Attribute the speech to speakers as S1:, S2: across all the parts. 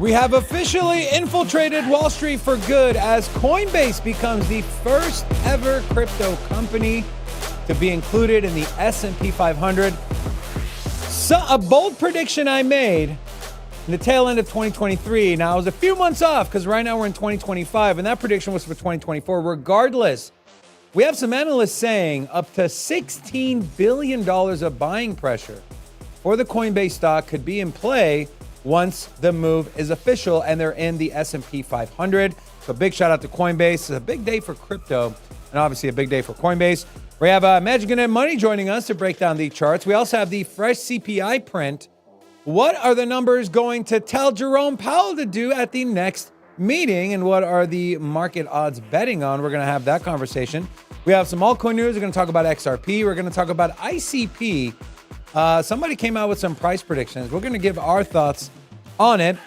S1: We have officially infiltrated Wall Street for good as Coinbase becomes the first ever crypto company to be included in the S&P 500. So, a bold prediction I made in the tail end of 2023. Now, I was a few months off because right now we're in 2025, and that prediction was for 2024. Regardless, we have some analysts saying up to $16 billion of buying pressure for the Coinbase stock could be in play once the move is official and they're in the S&P 500. So big shout out to Coinbase. It's a big day for crypto and obviously a big day for Coinbase. We have Magic and Money joining us to break down the charts. We also have the fresh CPI print. What are the numbers going to tell Jerome Powell to do at the next meeting? And what are the market odds betting on? We're going to have that conversation. We have some altcoin news. We're going to talk about XRP. We're going to talk about ICP. Somebody came out with some price predictions. We're going to give our thoughts on it.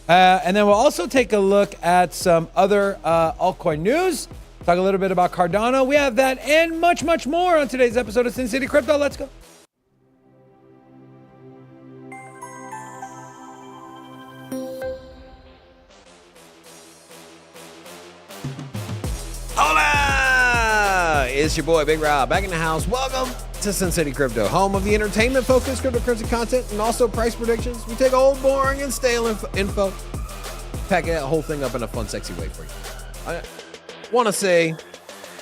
S1: And then we'll also take a look at some other altcoin news. Talk a little bit about Cardano. We have that and much, much more on today's episode of Sin City Crypto. Let's go.
S2: Hola! It's your boy, Big Rob, back in the house. Welcome to SINCITY Crypto, home of the entertainment-focused cryptocurrency content and also price predictions. We take old, boring, and stale info, pack that whole thing up in a fun, sexy way for you. I want to say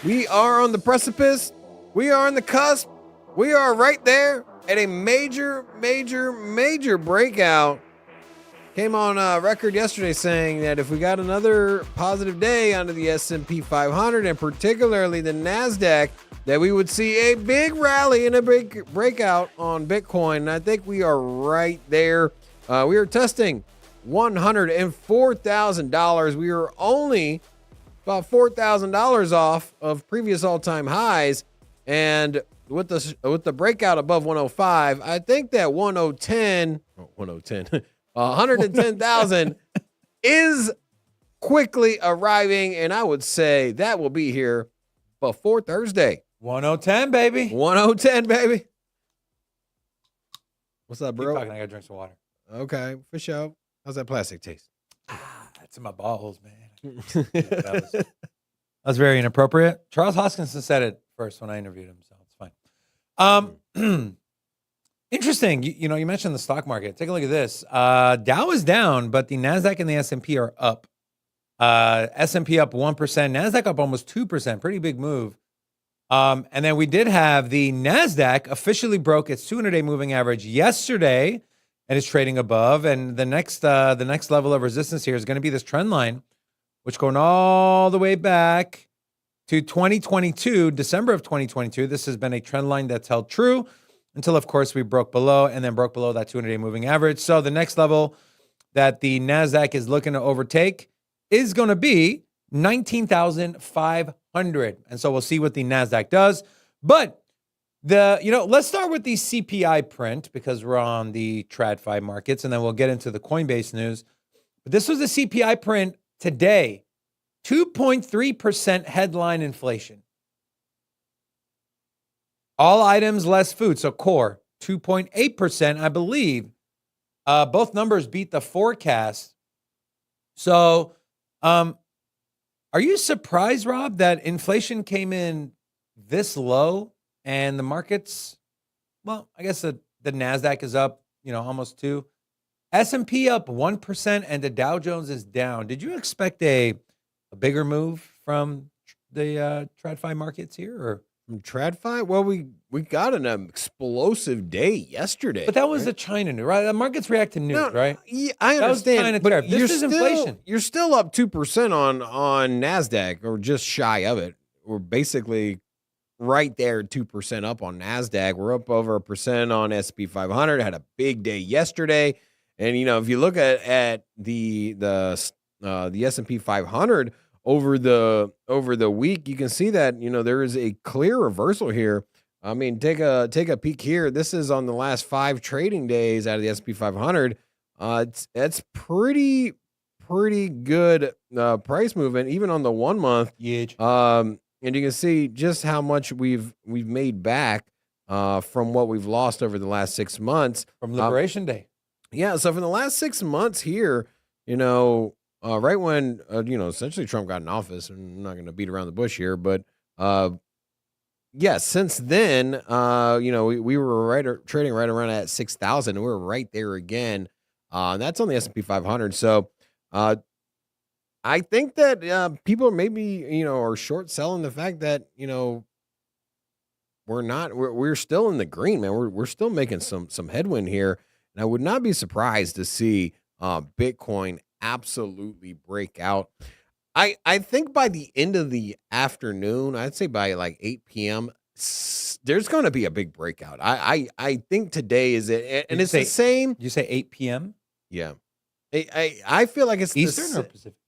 S2: we are on the precipice. We are on the cusp. We are right there at a major breakout. Came on record yesterday saying that if we got another positive day under the S&P 500 and particularly the NASDAQ, that we would see a big rally and a big breakout on Bitcoin. And I think we are right there. We are testing $104,000. We are only about $4,000 off of previous all-time highs. And with the breakout above 105, I think that 110,000 is quickly arriving, and I would say that will be here before Thursday.
S1: 1010, baby.
S2: 1010, baby. What's up, bro?
S1: Keep talking, I gotta drink some water.
S2: Okay, for sure. How's that plastic taste?
S1: That's in my balls, man. that was very inappropriate. Charles Hoskinson said it first when I interviewed him, so it's fine. Interesting. You mentioned the stock market. Take a look at this. Dow is down, but the NASDAQ and the S&P are up. S&P up 1%, NASDAQ up almost 2%. Pretty big move. And then we did have the NASDAQ officially broke its 200-day moving average yesterday and is trading above. And the next level of resistance here is going to be this trend line, which going all the way back to 2022, December of 2022. This has been a trend line that's held true until, of course, we broke below and then broke below that 200-day moving average. So the next level that the NASDAQ is looking to overtake is going to be 19,500. And so we'll see what the NASDAQ does. But let's start with the CPI print because we're on the TradFi markets, and then we'll get into the Coinbase news. But this was the CPI print today, 2.3% headline inflation. All items less food, so core, 2.8%, I believe. Both numbers beat the forecast. So, are you surprised, Rob, that inflation came in this low and the markets, well, I guess the NASDAQ is up, almost 2%. S&P up 1% and the Dow Jones is down. Did you expect a bigger move from the TradFi markets here, or?
S2: From TradFi? Well, we got an explosive day yesterday.
S1: But that was the China news, right? The markets react to news, right?
S2: Yeah, I understand.
S1: But this is inflation.
S2: You're still up 2% on NASDAQ, or just shy of it. We're basically right there, 2% up on NASDAQ. We're up over 1% on S&P 500. Had a big day yesterday. And, if you look at the S&P 500, over the week, you can see that, there is a clear reversal here. I mean, take a peek here. This is on the last 5 trading days out of the S&P 500. It's pretty good price movement, even on the 1 month.
S1: Huge.
S2: And you can see just how much we've made back from what we've lost over the last 6 months.
S1: From Liberation Day.
S2: Yeah, so for the last 6 months here, right when essentially Trump got in office, and I'm not going to beat around the bush here, but yeah, since then, we were trading right around at 6,000, and we were right there again. And that's on the S&P 500. So I think that people maybe are short selling the fact that we're still in the green, man. We're still making some headwind here, and I would not be surprised to see Bitcoin absolutely break out. I think by the end of the afternoon, I'd say by like 8 p.m., there's going to be a big breakout. I think today is it, and it's the same.
S1: You say 8 p.m.?
S2: Yeah, I feel like it's
S1: Eastern or Pacific?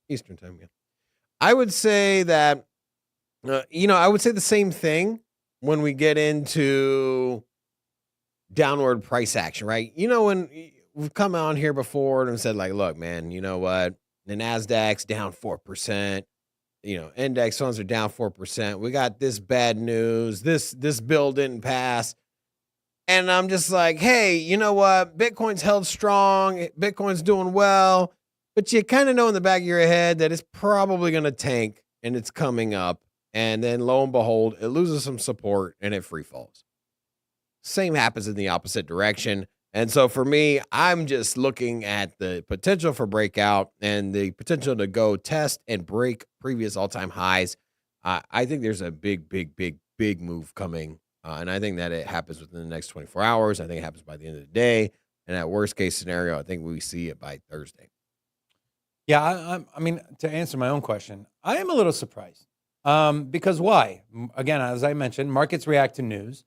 S2: Eastern time. Yeah, I would say that. I would say the same thing when we get into downward price action, right? When we've come on here before and said, like, look, man, you know what? The NASDAQ's down 4%. Index funds are down 4%. We got this bad news. This bill didn't pass. And I'm just like, hey, you know what? Bitcoin's held strong. Bitcoin's doing well. But you kind of know in the back of your head that it's probably going to tank and it's coming up. And then lo and behold, it loses some support and it free falls. Same happens in the opposite direction. And so for me, I'm just looking at the potential for breakout and the potential to go test and break previous all-time highs. I think there's a big move coming. And I think that it happens within the next 24 hours. I think it happens by the end of the day. And at worst case scenario, I think we see it by Thursday.
S1: Yeah, I mean, to answer my own question, I am a little surprised. Because why? Again, as I mentioned, markets react to news.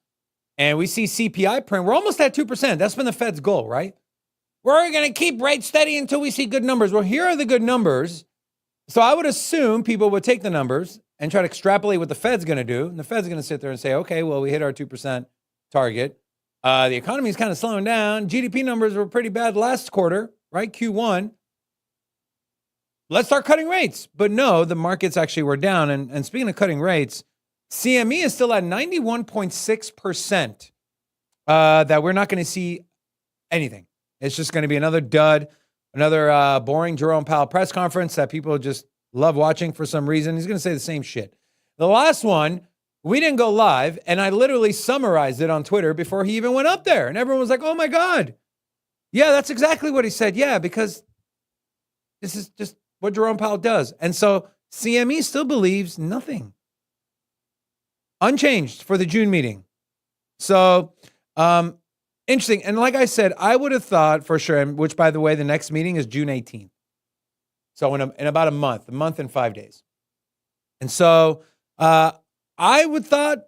S1: And we see CPI print. We're almost at 2%. That's been the Fed's goal, right? We're going to keep rates steady until we see good numbers. Well, here are the good numbers. So I would assume people would take the numbers and try to extrapolate what the Fed's going to do. And the Fed's going to sit there and say, okay, well, we hit our 2% target. The economy is kind of slowing down. GDP numbers were pretty bad last quarter, right? Q1. Let's start cutting rates. But no, the markets actually were down. And speaking of cutting rates, CME is still at 91.6% that we're not going to see anything. It's just going to be another dud, another boring Jerome Powell press conference that people just love watching for some reason. He's going to say the same shit. The last one, we didn't go live, and I literally summarized it on Twitter before he even went up there. And everyone was like, oh, my God. Yeah, that's exactly what he said. Yeah, because this is just what Jerome Powell does. And so CME still believes nothing. Unchanged for the June meeting. So, interesting. And like I said, I would have thought for sure, which by the way, the next meeting is June 18th. So in about a month and 5 days. And so I would thought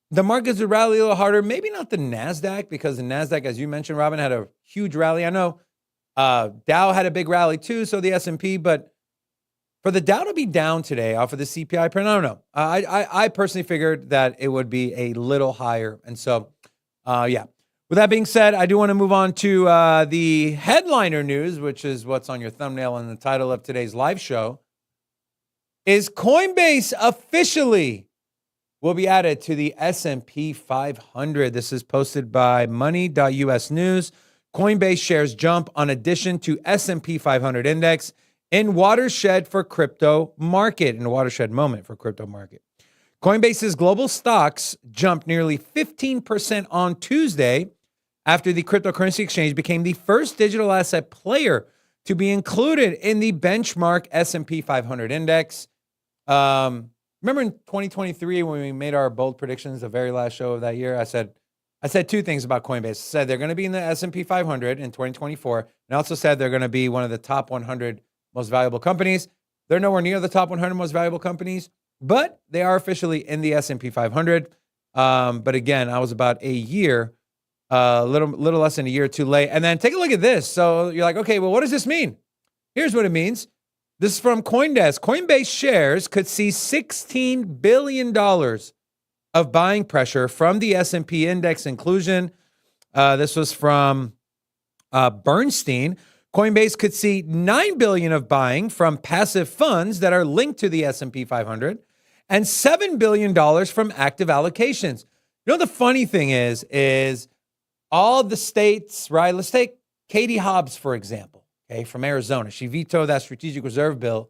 S1: the markets would rally a little harder. Maybe not the NASDAQ, because the NASDAQ, as you mentioned, Robin, had a huge rally. I know Dow had a big rally too, so the S&P, but for the Dow to be down today off of the CPI print, I don't know. I personally figured that it would be a little higher. And so, yeah. With that being said, I do want to move on to the headliner news, which is what's on your thumbnail and the title of today's live show. Is Coinbase officially will be added to the S&P 500. This is posted by money.us news. Coinbase shares jump on addition to S&P 500 index in watershed for crypto market, in a watershed moment for crypto market. Coinbase's global stocks jumped nearly 15% on Tuesday after the cryptocurrency exchange became the first digital asset player to be included in the benchmark S&P 500 index. Remember in 2023 when we made our bold predictions, the very last show of that year, I said two things about Coinbase. I said they're going to be in the S&P 500 in 2024, and I also said they're going to be one of the top 100 most valuable companies. They're nowhere near the top 100 most valuable companies, but they are officially in the S&P 500. But again, I was about a year, little less than a year too late. And then take a look at this. So you're like, okay, well, what does this mean? Here's what it means. This is from CoinDesk. Coinbase shares could see $16 billion of buying pressure from the S&P index inclusion. This was from Bernstein. Coinbase could see $9 billion of buying from passive funds that are linked to the S&P 500 and $7 billion from active allocations. You know, the funny thing is all the states, right? Let's take Katie Hobbs, for example. okay, from Arizona. She vetoed that strategic reserve bill.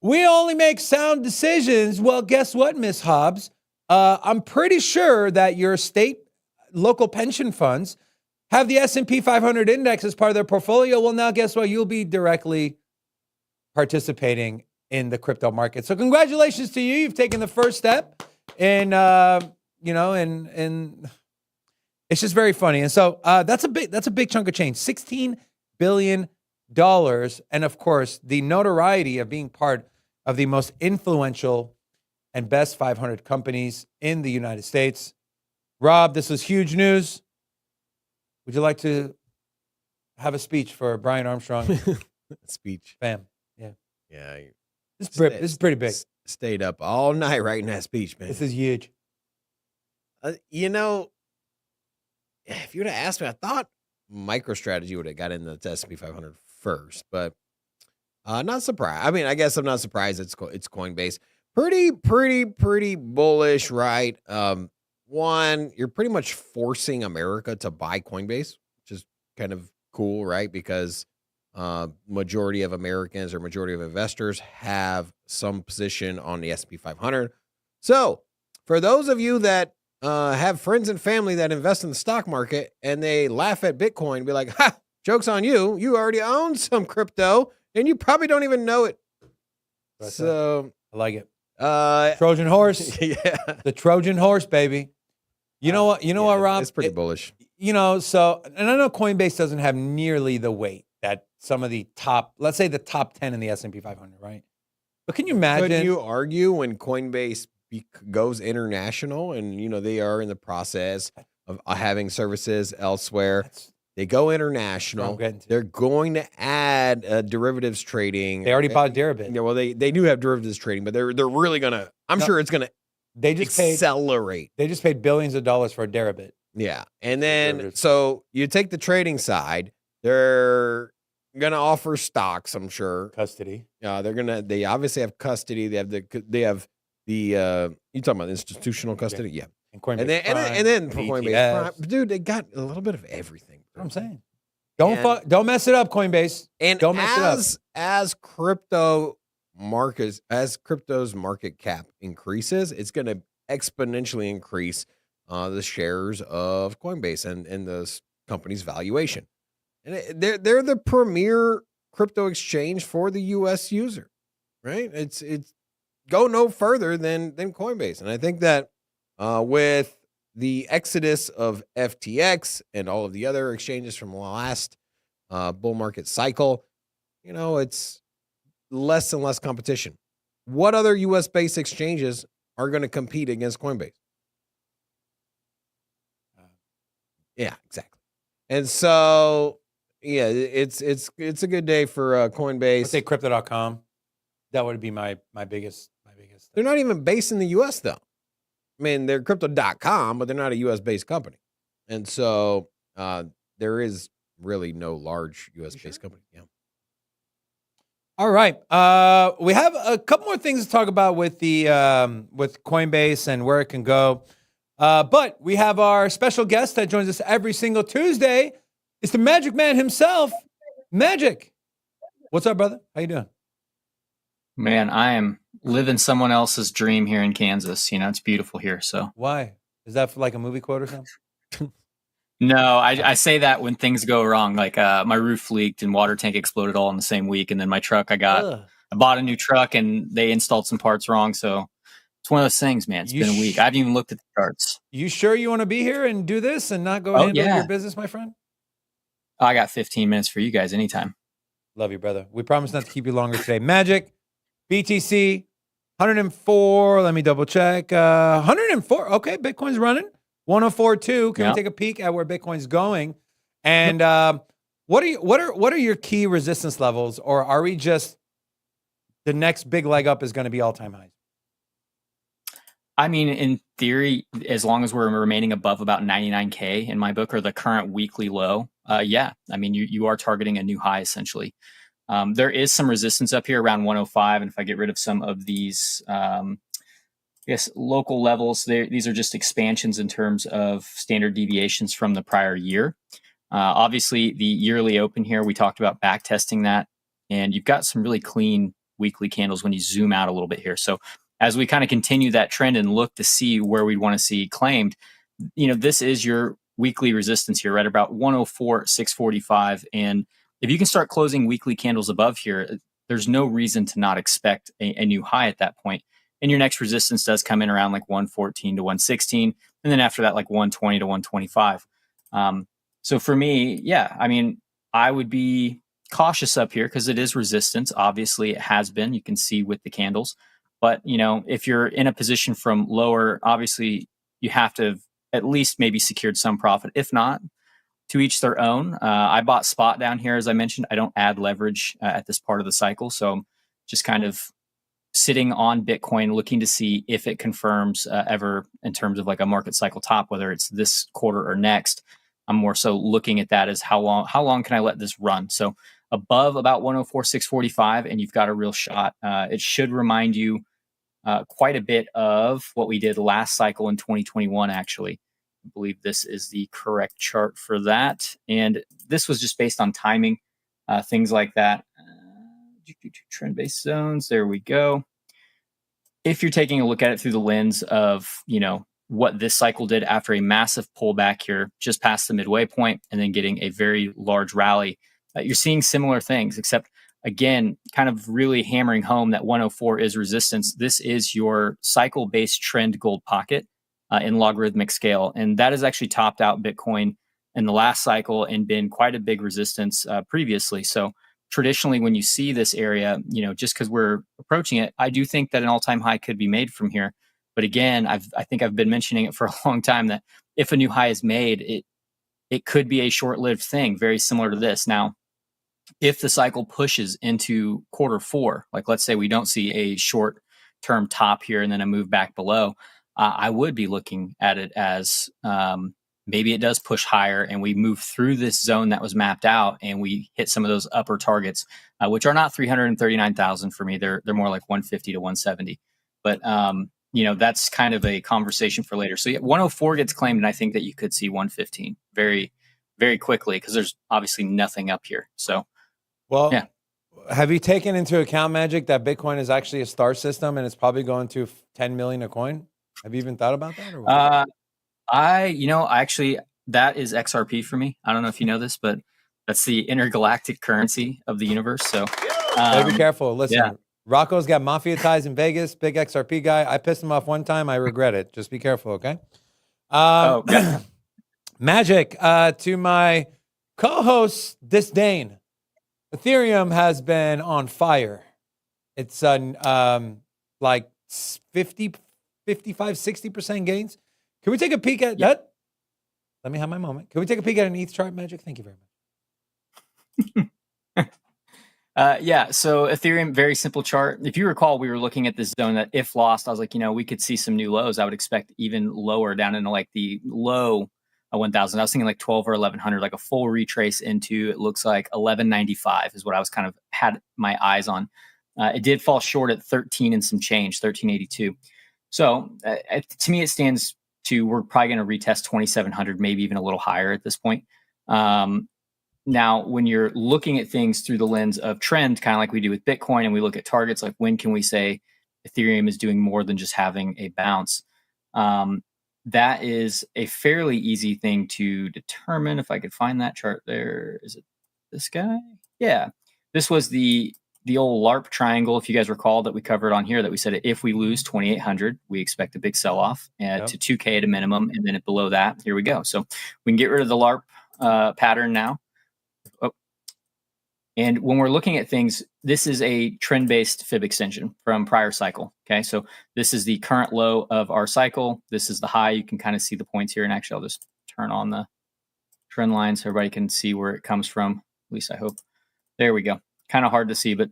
S1: We only make sound decisions. Well, guess what, Miss Hobbs? I'm pretty sure that your state local pension funds have the S&P 500 index as part of their portfolio. Well, now guess what? You'll be directly participating in the crypto market. So congratulations to you. You've taken the first step, and and it's just very funny. And so that's a big chunk of change. $16 billion. And of course, the notoriety of being part of the most influential and best 500 companies in the United States. Rob, this was huge news. Would you like to have a speech for Brian Armstrong?
S2: Speech.
S1: Bam. Yeah.
S2: Yeah.
S1: This is pretty big.
S2: Stayed up all night writing that speech, man.
S1: This is huge.
S2: You know, if you would have asked me, I thought MicroStrategy would have got into the S&P 500 first, but not surprised. I mean, I guess I'm not surprised it's Coinbase. Pretty bullish, right? One, you're pretty much forcing America to buy Coinbase, which is kind of cool, right? Because majority of Americans or majority of investors have some position on the S&P 500. So for those of you that have friends and family that invest in the stock market and they laugh at Bitcoin, be like, ha, joke's on you. You already own some crypto and you probably don't even know it.
S1: That's
S2: so
S1: I like it. Trojan horse.
S2: Yeah.
S1: The Trojan horse, baby. You know what? You know what, Rob?
S2: It's pretty bullish.
S1: So, and I know Coinbase doesn't have nearly the weight that some of the top, let's say the top 10 in the S&P 500, right? But can you imagine?
S2: Couldn't you argue when Coinbase goes international and, they are in the process of having services elsewhere? They go international. They're going to add derivatives trading.
S1: They already bought Deribit.
S2: Yeah, well, they do have derivatives trading, but they're really gonna. I'm sure it's gonna.
S1: They just
S2: accelerate.
S1: They just paid billions of dollars for a Deribit.
S2: Yeah, and then so you take the trading side. They're gonna offer stocks. I'm sure
S1: custody.
S2: They obviously have custody. They have the. You talking about institutional custody? Yeah.
S1: And Coinbase
S2: and then for Coinbase Prime, dude, they got a little bit of everything.
S1: I'm saying, don't mess it up, Coinbase.
S2: And
S1: don't mess it up.
S2: As crypto's market cap increases, it's going to exponentially increase the shares of Coinbase and the company's valuation. And they're the premier crypto exchange for the U.S. user, right? It's go no further than Coinbase, and I think that. With the exodus of FTX and all of the other exchanges from the last bull market cycle, it's less and less competition. What other U.S.-based exchanges are going to compete against Coinbase? Yeah, exactly. And so, yeah, it's a good day for Coinbase.
S1: Let's say crypto.com. That would be my biggest.
S2: They're not even based in the U.S. though. I mean, they're crypto.com, but they're not a U.S.-based company. And so there is really no large U.S.-based company. Yeah.
S1: All right. We have a couple more things to talk about with the with Coinbase and where it can go. But we have our special guest that joins us every single Tuesday. It's the Magic Man himself, Magic. What's up, brother? How you doing?
S3: Man, I am living someone else's dream here in Kansas. It's beautiful here. So
S1: why? Is that for like a movie quote or something?
S3: No, I say that when things go wrong. Like my roof leaked and water tank exploded all in the same week. And then my truck, I bought a new truck and they installed some parts wrong. So it's one of those things, man. It's been a week. I haven't even looked at the charts.
S1: You sure you want to be here and do this and not go handle your business, my friend?
S3: I got 15 minutes for you guys anytime.
S1: Love you, brother. We promise not to keep you longer today. Magic. BTC, 104. Let me double check. 104. Okay, Bitcoin's running. 104.2. Can we take a peek at where Bitcoin's going? And what are your key resistance levels, or are we just the next big leg up is going to be all-time highs?
S3: I mean, in theory, as long as we're remaining above about 99K in my book, or the current weekly low, yeah. I mean, you are targeting a new high essentially. There is some resistance up here around 105, and if I get rid of some of these, local levels, these are just expansions in terms of standard deviations from the prior year. Obviously, the yearly open here, we talked about back testing that, and you've got some really clean weekly candles when you zoom out a little bit here. So as we kind of continue that trend and look to see where we'd want to see claimed, this is your weekly resistance here, right about 104,645. And if you can start closing weekly candles above here, there's no reason to not expect a new high at that point. And your next resistance does come in around like 114 to 116. And then after that, like 120 to 125. So for me, yeah, I mean, I would be cautious up here because it is resistance. Obviously, it has been. You can see with the candles. But, if you're in a position from lower, obviously, you have to have at least maybe secured some profit. If not, to each their own. I bought spot down here, as I mentioned. I don't add leverage at this part of the cycle. So I'm just kind of sitting on Bitcoin, looking to see if it confirms ever in terms of like a market cycle top, whether it's this quarter or next. I'm more so looking at that as how long can I let this run? So above about 104,645, and you've got a real shot. It should remind you quite a bit of what we did last cycle in 2021, actually. I believe this is the correct chart for that. And this was just based on timing, things like that. Trend-based zones, there we go. If you're taking a look at it through the lens of, what this cycle did after a massive pullback here, just past the midway point, and then getting a very large rally, you're seeing similar things, except again, kind of really hammering home that 104 is resistance. This is your cycle-based trend gold pocket in logarithmic scale. And that has actually topped out Bitcoin in the last cycle and been quite a big resistance previously. So traditionally, when you see this area, just because we're approaching it, I do think that an all-time high could be made from here. But again, I think I've been mentioning it for a long time that if a new high is made, it could be a short-lived thing, very similar to this. Now, if the cycle pushes into quarter four, like let's say we don't see a short-term top here and then a move back below, I would be looking at it as maybe it does push higher and we move through this zone that was mapped out and we hit some of those upper targets, which are not 339,000 for me. They're more like 150 to 170. But that's kind of a conversation for later. So 104 gets claimed, and I think that you could see 115 very, very quickly because there's obviously nothing up here. So, yeah.
S1: Have you taken into account, Magic, that Bitcoin is actually a star system and it's probably going to 10 million a coin? Have you even thought about that? Or what?
S3: Actually, that is XRP for me. I don't know if you know this, but that's the intergalactic currency of the universe. So,
S1: be careful. Listen, Rocco's got mafia ties in Vegas, big XRP guy. I pissed him off one time. I regret it. Just be careful, okay? Magic, to my co-host disdain, Ethereum has been on fire. It's like 50, 55, 60% gains. Can we take a peek at that? Let me have my moment. Can we take a peek at an ETH chart, Magic? Thank you very much.
S3: So Ethereum, very simple chart. If you recall, we were looking at this zone that if lost, I was like, we could see some new lows. I would expect even lower down into like the low 1,000. I was thinking like 12 or 1,100, like a full retrace into, it looks like 1195 is what I was kind of had my eyes on. It did fall short at 13 and some change, 1382. So to me, it stands to, we're probably going to retest 2,700, maybe even a little higher at this point. Now, when you're looking at things through the lens of trend, kind of like we do with Bitcoin, and we look at targets, like when can we say Ethereum is doing more than just having a bounce? That is a fairly easy thing to determine. If I could find that chart there, is it this guy? Yeah, this was the old LARP triangle, if you guys recall, that we covered on here, that we said if we lose 2,800, we expect a big sell-off to 2K at a minimum, and then below that, here we go. So we can get rid of the LARP pattern now. And when we're looking at things, this is a trend-based fib extension from prior cycle. Okay, so this is the current low of our cycle. This is the high. You can kind of see the points here. And actually, I'll just turn on the trend line so everybody can see where it comes from. At least I hope. There we go. Kind of hard to see, but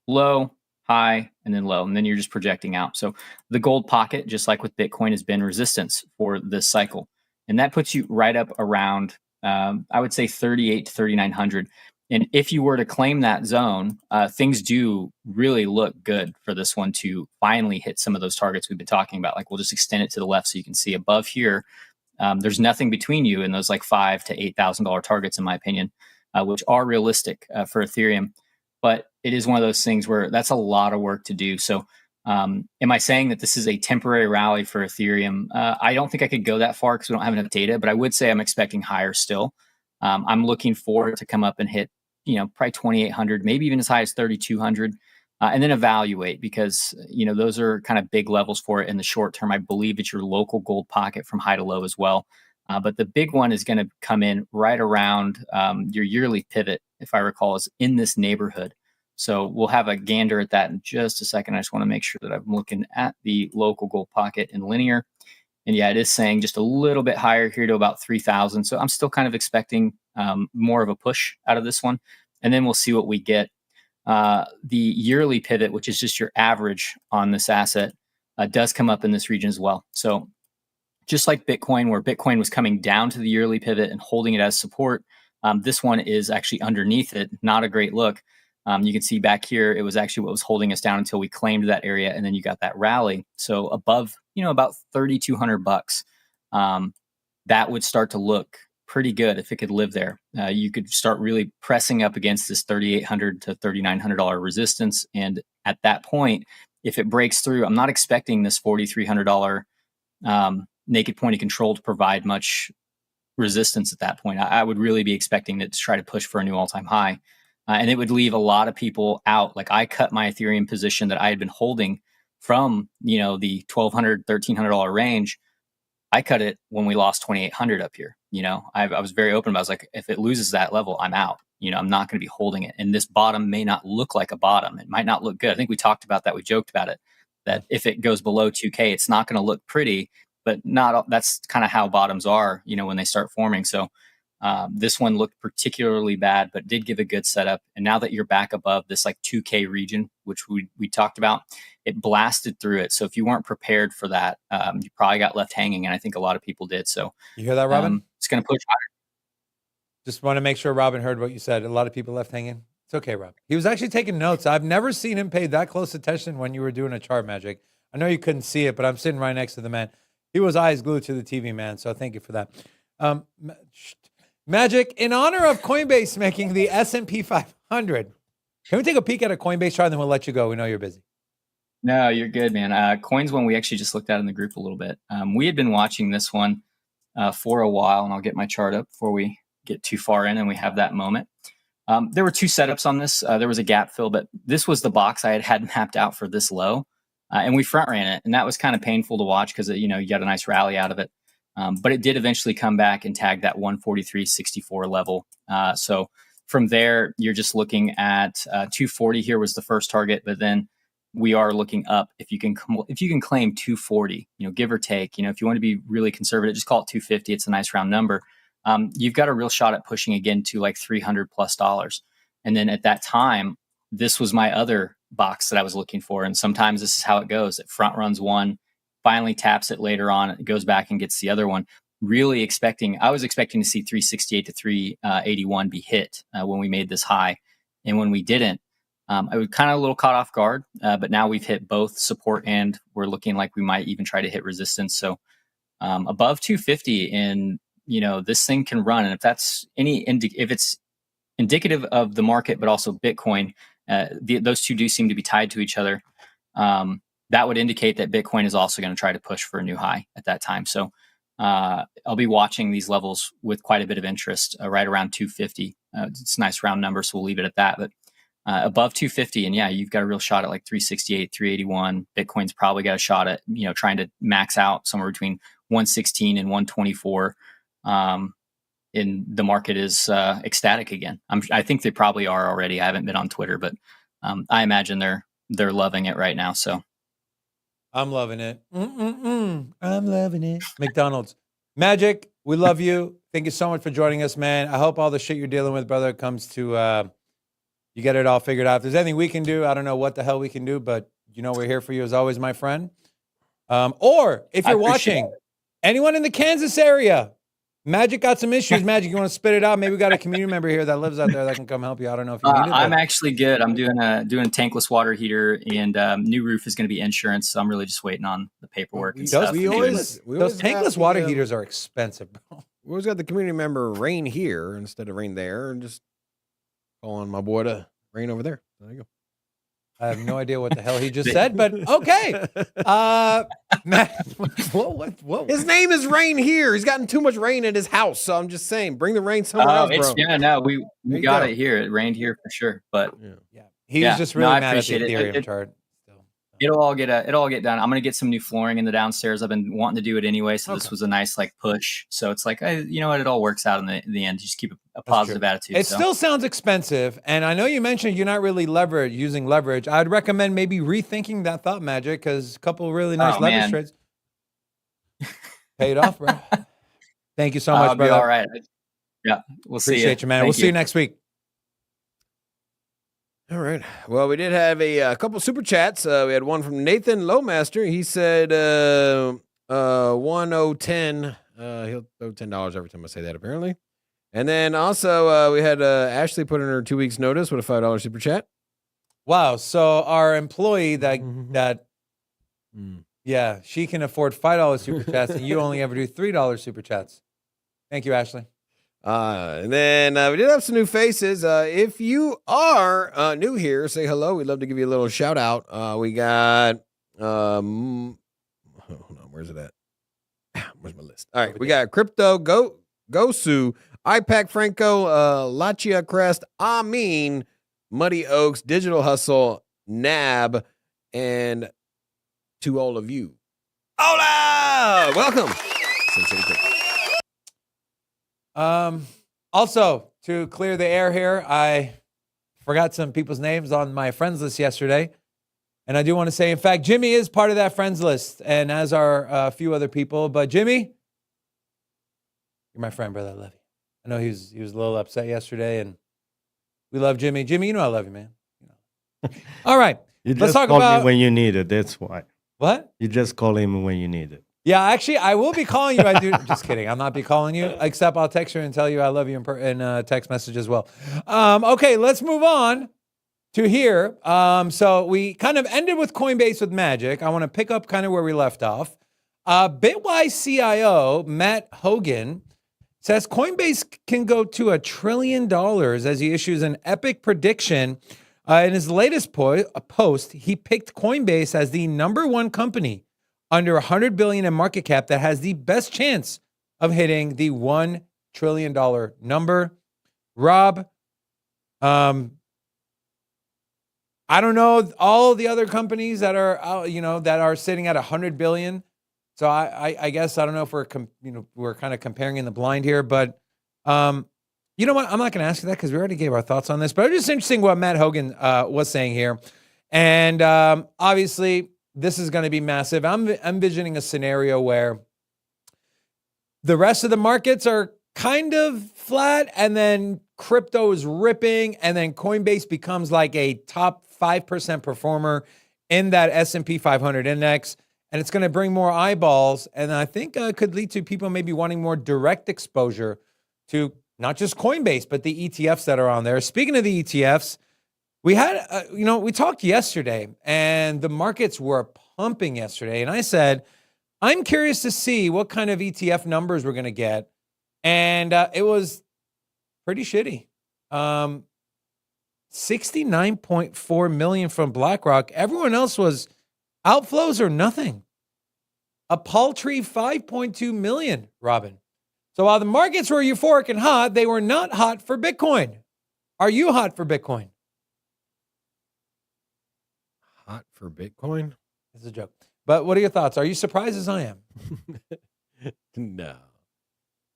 S3: low, high, and then low. And then you're just projecting out. So the gold pocket, just like with Bitcoin, has been resistance for this cycle. And that puts you right up around, I would say, 3,800 to 3,900. And if you were to claim that zone, things do really look good for this one to finally hit some of those targets we've been talking about. Like we'll just extend it to the left so you can see above here. There's nothing between you and those like $5,000 to $8,000 targets, in my opinion, which are realistic for Ethereum. But it is one of those things where that's a lot of work to do. So am I saying that this is a temporary rally for Ethereum? I don't think I could go that far because we don't have enough data, but I would say I'm expecting higher still. I'm looking for it to come up and hit, probably 2,800, maybe even as high as 3,200, and then evaluate, because, those are kind of big levels for it in the short term. I believe it's your local gold pocket from high to low as well. But the big one is going to come in right around your yearly pivot, if I recall, is in this neighborhood. So we'll have a gander at that in just a second. I just want to make sure that I'm looking at the local gold pocket in linear. And yeah, it is saying just a little bit higher here to about 3,000. So I'm still kind of expecting more of a push out of this one. And then we'll see what we get. The yearly pivot, which is just your average on this asset, does come up in this region as well. So just like Bitcoin, where Bitcoin was coming down to the yearly pivot and holding it as support, this one is actually underneath it. Not a great look. You can see back here, it was actually what was holding us down until we claimed that area, and then you got that rally. So above, about $3,200, that would start to look pretty good if it could live there. You could start really pressing up against this $3,800 to $3,900 resistance, and at that point, if it breaks through, I'm not expecting this $4,300 naked point of control to provide much resistance at that point. I would really be expecting it to try to push for a new all-time high. And it would leave a lot of people out. Like, I cut my Ethereum position that I had been holding from, the $1,200, $1,300 range. I cut it when we lost 2,800 up here. I was very open about it. I was like, if it loses that level, I'm out. I'm not going to be holding it. And this bottom may not look like a bottom. It might not look good. I think we talked about that. We joked about it, that if it goes below 2K, it's not going to look pretty, but that's kind of how bottoms are, when they start forming. So this one looked particularly bad, but did give a good setup. And now that you're back above this like 2K region, which we talked about, it blasted through it. So if you weren't prepared for that, you probably got left hanging. And I think a lot of people did. So
S1: you hear that, Robin?
S3: It's going to push higher.
S1: Just want to make sure Robin heard what you said. A lot of people left hanging. It's okay, Rob. He was actually taking notes. I've never seen him pay that close attention when you were doing a chart, Magic. I know you couldn't see it, but I'm sitting right next to the man. He was eyes glued to the TV, man. So thank you for that. Magic, in honor of Coinbase making the S&P 500, can we take a peek at a Coinbase chart and then we'll let you go? We know you're busy.
S3: No, you're good, man. Coin's one we actually just looked at in the group a little bit. We had been watching this one for a while, and I'll get my chart up before we get too far in and we have that moment. There were two setups on this. There was a gap fill, but this was the box I had mapped out for this low, and we front ran it, and that was kind of painful to watch because you got a nice rally out of it. But it did eventually come back and tag that 143.64 level. So from there, you're just looking at 240 here was the first target, but then we are looking up. If you can claim 240, give or take, if you want to be really conservative, just call it 250. It's a nice round number. You've got a real shot at pushing again to like $300+. And then at that time, this was my other box that I was looking for. And sometimes this is how it goes. It front runs one, finally taps it later on. It goes back and gets the other one. I was expecting to see 368 to 381 be hit when we made this high. And when we didn't, I was kind of a little caught off guard, but now we've hit both support and we're looking like we might even try to hit resistance. So above 250, and this thing can run. And if that's if it's indicative of the market, but also Bitcoin, those two do seem to be tied to each other. That would indicate that Bitcoin is also going to try to push for a new high at that time. So I'll be watching these levels with quite a bit of interest, right around 250. It's a nice round number, so we'll leave it at that. But above 250, and yeah, you've got a real shot at like 368, 381. Bitcoin's probably got a shot at trying to max out somewhere between 116 and 124. And the market is ecstatic again. I think they probably are already. I haven't been on Twitter, but I imagine they're loving it right now. So.
S1: I'm loving it. I'm loving it. McDonald's. Magic, we love you. Thank you so much for joining us, man. I hope all the shit you're dealing with, brother, comes to, you get it all figured out. If there's anything we can do, I don't know what the hell we can do, but we're here for you as always, my friend. Or if you're watching, anyone in the Kansas area, Magic got some issues. Magic, you want to spit it out? Maybe we got a community member here that lives out there that can come help you. I don't know if you need it.
S3: I'm actually good. I'm doing a tankless water heater, and new roof is going to be insurance. So I'm really just waiting on the paperwork and stuff.
S1: Those tankless water heaters are expensive, bro.
S2: We always got the community member rain here instead of rain there, and just call on my boy to rain over there. There you go.
S1: I have no idea what the hell he just said, but okay. Matt, what?
S2: His name is Rain here. He's gotten too much rain at his house, so I'm just saying, bring the rain somewhere else, bro.
S3: We got it here. It rained here for sure, but
S1: he was just really mad at the Ethereum chart.
S3: It'll all get done. I'm gonna get some new flooring in the downstairs. I've been wanting to do it anyway, so this was a nice push. So it's like, you know what? It all works out in the end. Just keep a positive attitude.
S1: It still sounds expensive, and I know you mentioned you're not really using leverage. I'd recommend maybe rethinking that thought, Magic, because a couple really nice leverage trades paid off, bro. Thank you so much, brother.
S3: All right. Yeah, we'll see you.
S1: Appreciate you, man. We'll see you next week.
S2: All right. Well, we did have a couple super chats. We had one from Nathan Lowmaster. He said 1010. He'll throw $10 every time I say that, apparently. And then also we had Ashley put in her 2 weeks notice with a $5 super chat.
S1: Wow. So our employee she can afford $5 super chats, and you only ever do $3 super chats. Thank you, Ashley.
S2: And then we did have some new faces. If you are new here, say hello. We'd love to give you a little shout out. We got hold on, where's it at? Where's my list? All right, we got Crypto Gosu, IPAC Franco, Lachia Crest, Amin, Muddy Oaks, Digital Hustle, Nab, and to all of you, hola, welcome.
S1: Also, to clear the air here, I forgot some people's names on my friends list yesterday. And I do want to say, in fact, Jimmy is part of that friends list, and as are a few other people. But Jimmy, you're my friend, brother. I love you. I know he was a little upset yesterday, and we love Jimmy. Jimmy, you know I love you, man. All right.
S4: Let's talk about me when you need it. That's why.
S1: What?
S4: You just call him when you need it.
S1: Yeah, actually, I will be calling you. I do. Just kidding. I'm not be calling you, except I'll text you and tell you I love you in text message as well. Okay, let's move on to here. So we kind of ended with Coinbase with Magic. I want to pick up kind of where we left off. Bitwise CIO Matt Hogan says Coinbase can go to $1 trillion as he issues an epic prediction. In his latest post, he picked Coinbase as the #1 company under $100 billion in market cap that has the best chance of hitting the $1 trillion number. Rob, I don't know all the other companies that are that are sitting at $100 billion. So I guess I don't know if we're kind of comparing in the blind here, but you know what? I'm not going to ask you that because we already gave our thoughts on this. But it's just interesting what Matt Hogan was saying here, and obviously, this is going to be massive. I'm envisioning a scenario where the rest of the markets are kind of flat, and then crypto is ripping, and then Coinbase becomes like a top 5% performer in that S&P 500 index, and it's going to bring more eyeballs, and I think could lead to people maybe wanting more direct exposure to not just Coinbase, but the ETFs that are on there. Speaking of the ETFs, we had, we talked yesterday, and the markets were pumping yesterday. And I said, I'm curious to see what kind of ETF numbers we're going to get. And it was pretty shitty. 69.4 million from BlackRock. Everyone else was outflows or nothing. A paltry 5.2 million, Robin. So while the markets were euphoric and hot, they were not hot for Bitcoin. Are you hot for Bitcoin?
S2: Hot for Bitcoin?
S1: It's a joke. But what are your thoughts? Are you surprised as I am?
S2: No.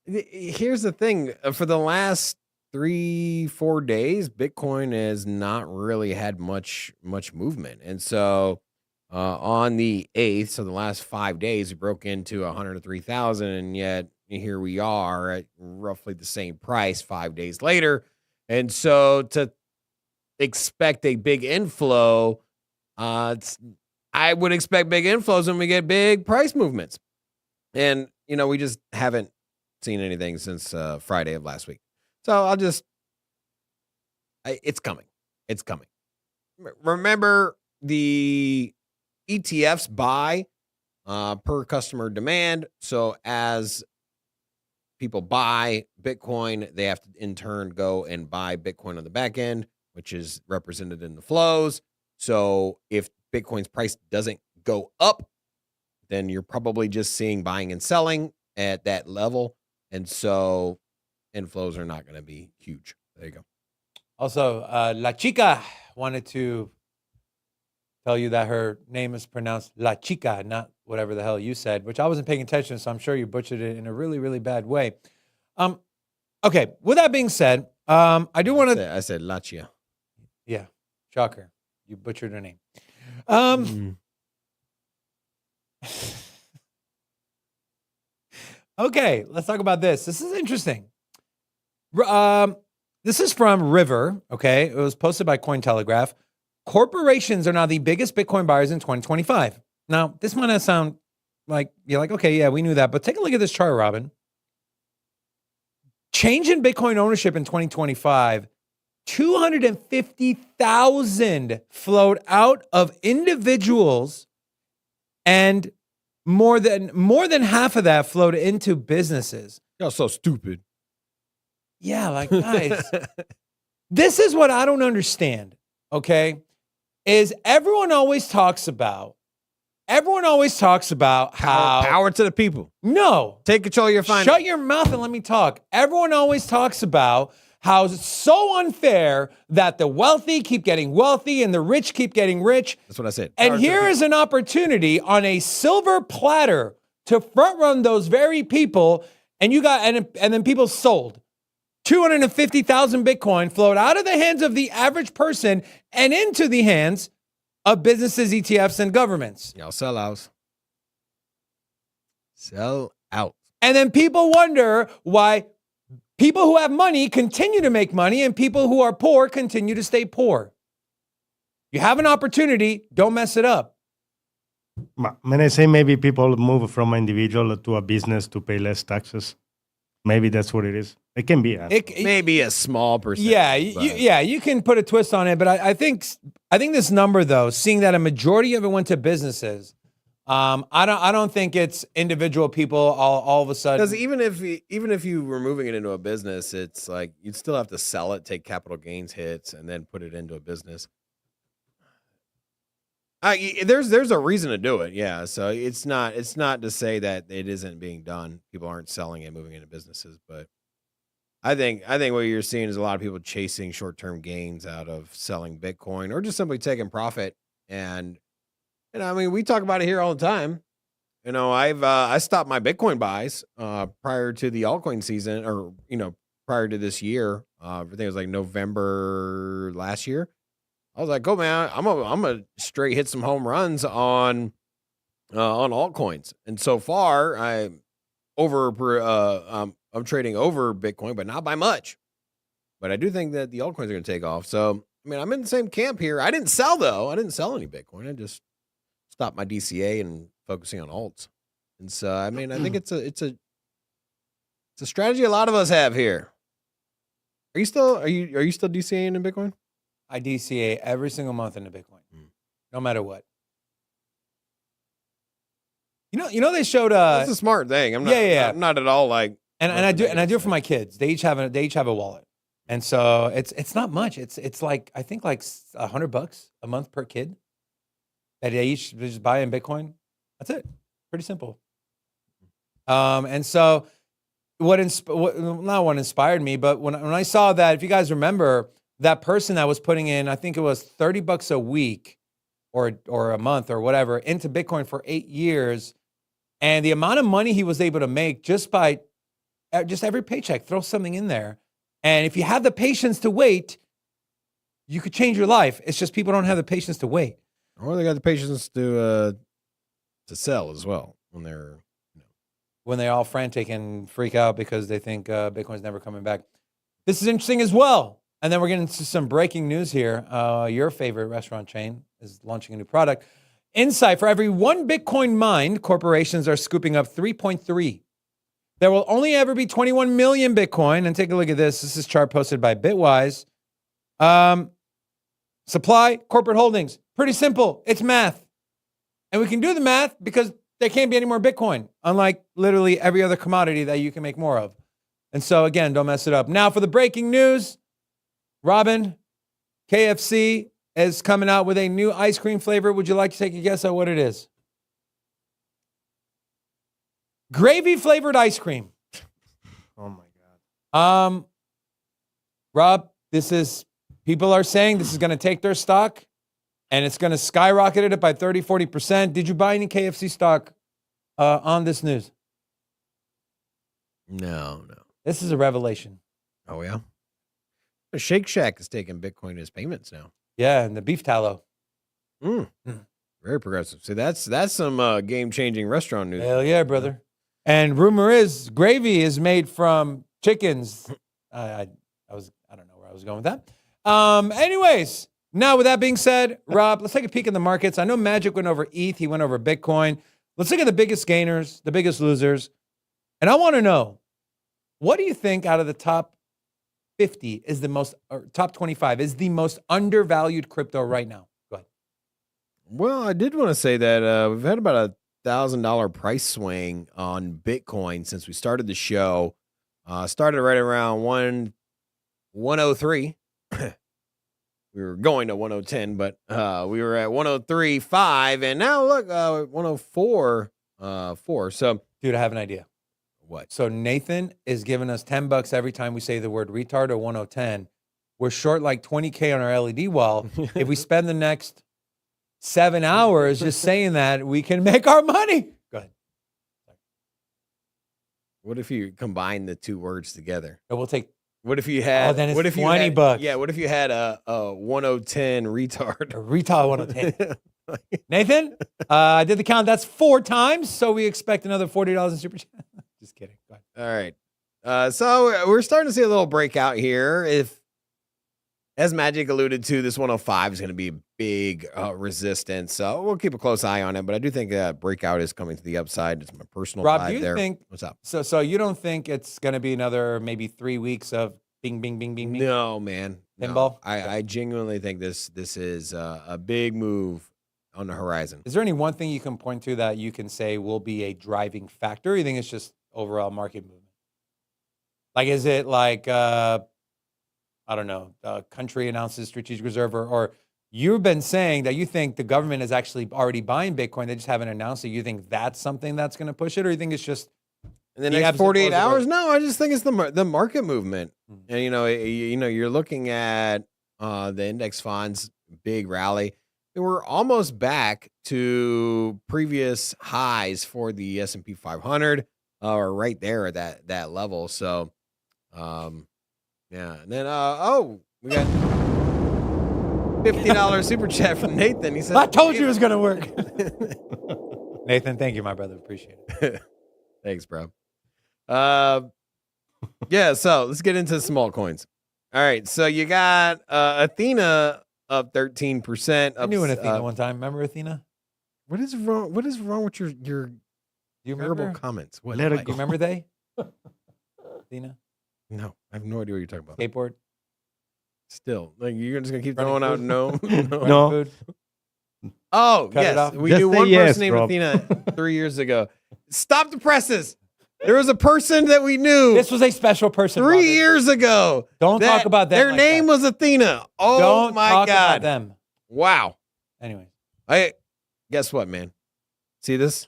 S2: Here's the thing. For the last 3-4 days, Bitcoin has not really had much movement. And so on the 8th, so the last 5 days, it broke into 103,000, and yet here we are at roughly the same price 5 days later. And so to expect a big inflow, I would expect big inflows when we get big price movements. And, we just haven't seen anything since Friday of last week. So it's coming. It's coming. Remember, the ETFs buy per customer demand. So as people buy Bitcoin, they have to in turn go and buy Bitcoin on the back end, which is represented in the flows. So if Bitcoin's price doesn't go up, then you're probably just seeing buying and selling at that level. And so inflows are not going to be huge. There you go.
S1: Also, La Chica wanted to tell you that her name is pronounced La Chica, not whatever the hell you said, which I wasn't paying attention, so I'm sure you butchered it in a really, really bad way. Okay, with that being said, I do want to...
S2: I said La Chia.
S1: Yeah, shocker. You butchered her name. Okay, let's talk about this. This is interesting. This is from River, okay? It was posted by Cointelegraph. Corporations are now the biggest Bitcoin buyers in 2025. Now, this might not sound like, you're like, okay, yeah, we knew that. But take a look at this chart, Robin. Change in Bitcoin ownership in 2025, 250,000 flowed out of individuals, and more than half of that flowed into businesses.
S2: Y'all so stupid.
S1: Yeah, like, guys, this is what I don't understand, okay? Is everyone always talks about how...
S2: Power to the people.
S1: No.
S2: Take control of your finances.
S1: Shut your mouth and let me talk. Everyone always talks about how it's so unfair that the wealthy keep getting wealthy and the rich keep getting rich.
S2: That's what I said.
S1: And here is an opportunity on a silver platter to front run those very people, and then people sold. 250,000 Bitcoin flowed out of the hands of the average person and into the hands of businesses, ETFs, and governments.
S2: Y'all sell out. Sell out.
S1: And then people wonder why people who have money continue to make money and people who are poor continue to stay poor. You have an opportunity, don't mess it up.
S4: When I say maybe people move from an individual to a business to pay less taxes, maybe that's what it is. It can be.
S2: It may be a small percent.
S1: Yeah, you can put a twist on it, but I think this number though, seeing that a majority of it went to businesses, I don't think it's individual people all of a sudden.
S2: Because even if you were moving it into a business, it's like you'd still have to sell it, take capital gains hits, and then put it into a business. There's a reason to do it, yeah. So it's not to say that it isn't being done. People aren't selling it, moving into businesses, but I think what you're seeing is a lot of people chasing short-term gains out of selling Bitcoin or just simply taking profit. And I mean, we talk about it here all the time. I stopped my Bitcoin buys prior to the altcoin season, or prior to this year. I think it was like November last year. I was like, "Go, man! I'm gonna straight hit some home runs on altcoins." And so far, I'm trading over Bitcoin, but not by much. But I do think that the altcoins are going to take off. So, I mean, I'm in the same camp here. I didn't sell, though. I didn't sell any Bitcoin. I just stopped my DCA and focusing on alts. And so, I mean, I think it's a strategy a lot of us have here. Are you still DCAing in Bitcoin?
S1: I DCA every single month into Bitcoin, no matter what. They showed
S2: that's a smart thing. I'm not. I'm not at all like.
S1: And I do it for my kids. They each have a wallet, and so it's not much. It's like I think like $100 a month per kid that they each just buy in Bitcoin. That's it. Pretty simple. And so not what inspired me, but when I saw that, if you guys remember, that person that was putting in, I think it was $30 a week or a month or whatever into Bitcoin for 8 years. And the amount of money he was able to make just by every paycheck, throw something in there. And if you have the patience to wait, you could change your life. It's just people don't have the patience to wait.
S2: Or they got the patience to sell as well when they're
S1: all frantic and freak out because they think Bitcoin's never coming back. This is interesting as well. And then we're getting into some breaking news here. Your favorite restaurant chain is launching a new product. Insight: for every one Bitcoin mined, corporations are scooping up 3.3. There will only ever be 21 million Bitcoin. And take a look at this. This is a chart posted by Bitwise. Supply, corporate holdings. Pretty simple. It's math. And we can do the math because there can't be any more Bitcoin, unlike literally every other commodity that you can make more of. And so, again, don't mess it up. Now, for the breaking news, Robin, KFC is coming out with a new ice cream flavor. Would you like to take a guess at what it is? Gravy flavored ice cream.
S4: Oh my God.
S1: Rob, people are saying this is going to take their stock and it's going to skyrocket it by 30, 40%. Did you buy any KFC stock on this news?
S2: No.
S1: This is a revelation.
S2: Oh, yeah? Shake Shack is taking Bitcoin as payments now.
S1: Yeah, and the beef tallow.
S2: Very progressive. See, that's some game-changing restaurant news.
S1: Hell yeah, brother. And rumor is gravy is made from chickens. I don't know where I was going with that. Anyways, now with that being said, Rob, let's take a peek at the markets. I know Magic went over ETH. He went over Bitcoin. Let's look at the biggest gainers, the biggest losers. And I want to know, what do you think out of the top 50 is the most, or top 25 is the most undervalued crypto right now? Go ahead.
S2: Well, I did want to say that we've had about $1,000 price swing on Bitcoin since we started the show. Started right around 103. We were going to 1010, but we were at 103.5, and now look, 104.4. So,
S1: Dude, I have an idea.
S2: What?
S1: So Nathan is giving us $10 every time we say the word retard or 1010. We're short like 20K on our LED wall. If we spend the next 7 hours just saying that, we can make our money. Go ahead.
S2: What if you combine the two words together?
S1: And we'll take.
S2: What if you had?
S1: Then it's
S2: what if you
S1: $20?
S2: had, yeah. What if you had a 1010 retard?
S1: A retard 1010. Nathan, I did the count. That's 4 times. So we expect another $40 in super chat. Just kidding. Go ahead.
S2: All right. So we're starting to see a little breakout here. As Magic alluded to, this 105 is going to be a big resistance. So we'll keep a close eye on it. But I do think that breakout is coming to the upside. It's my personal
S1: Rob,
S2: vibe
S1: do you
S2: there.
S1: think?
S2: What's up?
S1: So you don't think it's going to be another maybe 3 weeks of bing, bing, bing, bing, bing?
S2: No, man.
S1: Pinball?
S2: No. I genuinely think this is a big move on the horizon.
S1: Is there any one thing you can point to that you can say will be a driving factor? Or you think it's just overall market movement? Like, is it like, I don't know, country announces strategic reserve, or you've been saying that you think the government is actually already buying Bitcoin. They just haven't announced it. You think that's something that's going to push it, or you think it's just
S2: in the next 48 hours? No, I just think it's the market movement. And, you're looking at the index funds, big rally. And we're almost back to previous highs for the S&P 500, or right there at that level. So, yeah. And then, we got $50 super chat from Nathan. He said,
S1: I told you it was going to work. Nathan, thank you, my brother. Appreciate it.
S2: Thanks, bro. Yeah, so let's get into some altcoins. All right, so you got Athena up 13%.
S1: I knew an Athena one time. Remember Athena?
S2: What is wrong with your
S1: Do you
S2: terrible
S1: remember?
S2: comments? What?
S4: Let it
S2: Like-
S1: Do you remember they? Athena?
S2: No, I have no idea what you're talking about.
S1: Skateboard?
S2: Still, like you're just gonna keep
S1: Running
S2: throwing out
S1: food?
S2: no.
S4: No.
S1: Food?
S2: Oh,
S1: Cut it
S2: yes.
S1: off.
S2: We
S4: Just
S2: knew
S4: say
S2: one
S4: yes,
S2: person named
S4: Rob.
S2: Athena 3 years ago. Stop the presses. There was a person that we knew
S1: This was a special person.
S2: 3
S1: Robert.
S2: years ago.
S1: Don't talk about them.
S2: Their
S1: like
S2: name
S1: that.
S2: was Athena. Oh
S1: Don't
S2: my
S1: talk about
S2: God.
S1: them.
S2: Wow.
S1: Anyway.
S2: Guess what, man? See this?